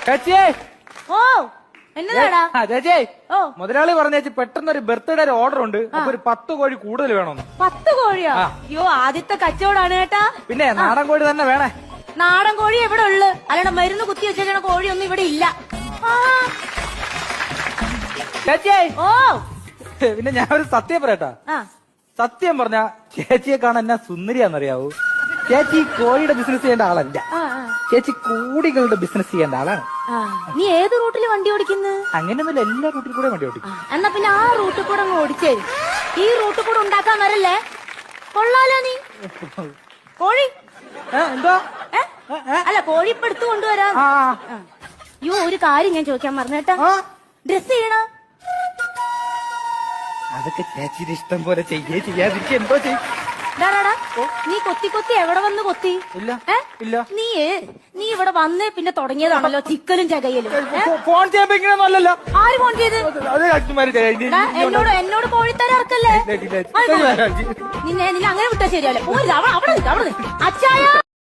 ചേച്ചിയേ ഓ എന്നതാടാ? ചേച്ചിയേ ഓ മുതലാളി പറഞ്ഞ ചേച്ചി പെട്ടെന്ന് ഒരു ബർത്ത്ഡേ ഓർഡർ ഉണ്ട്. അപ്പൊ ഒരു 10 കോഴി കൂടുതൽ വേണമെന്ന്. 10 കോഴിയോ? അയ്യോ ആദ്യത്തെ കച്ചവടാണ് കേട്ടാ. പിന്നെ നാടൻ കോഴി തന്നെ വേണേ. നാടൻ കോഴി എവിടെ ഉള്ളു? അല്ലാണ്ട് മരുന്ന് കുത്തി വെച്ചേക്കണ കോഴിയൊന്നും ഇവിടെ ഇല്ല. ചേച്ചിയേ ഓ പിന്നെ ഞാൻ ഒരു സത്യം പറയട്ടാ. സത്യം പറഞ്ഞ ചേച്ചിയെ കാണാൻ എന്നാ സുന്ദരിയാന്നറിയാവൂ. ചേച്ചി കോഴിയുടെ ബിസിനസ് ചെയ്യേണ്ട ആളല്ല. ചേച്ചി കോടികളുടെ ബിസിനസ് ചെയ്യേണ്ട ആളാണ്. നീ ഏത് റൂട്ടിൽ വണ്ടി ഓടിക്കുന്നു? അങ്ങനെയൊന്നുമില്ല, എല്ലാ റൂട്ടിൽ കൂടെ വണ്ടി ഓടിക്കും. എന്നാ പിന്നെ ആ റൂട്ടിൽ കൂടെ അങ്ങ് ഓടിച്ചേ. ഈ റൂട്ടിൽ കൂടെ ഉണ്ടാക്കാൻ വരല്ലേ? കൊള്ളാലോ നീ. കോഴി എന്താ? അല്ല കോഴി ഇപ്പൊ എടുത്തു കൊണ്ടുവരാ. അയ്യോ ഒരു കാര്യം ഞാൻ ചോദിക്കാൻ മറന്നേട്ടാ. ഡ്രസ് ചെയ്യണ അതൊക്കെ ചേച്ചിയുടെ ഇഷ്ടം പോലെ ചെയ്യാതിരിക്കും. എന്തോ ചെയ്യും. നീ കൊത്തി കൊത്തി എവിടെ വന്ന് കൊത്തി? ഇല്ല നീ ഇവിടെ വന്നേ പിന്നെ തുടങ്ങിയതാണല്ലോ ചിക്കനും ചകയിലും. ഫോൺ ചെയ്യുമ്പോ ഇങ്ങനെയൊന്നും അല്ലല്ലോ. ആര് ഫോൺ ചെയ്ത്? എന്നോട് കോഴിത്തര ഇറക്കല്ലേ? നിന്നെ അങ്ങനെ വിട്ടാ ശരിയല്ലേ? അവിടെ അച്ചായ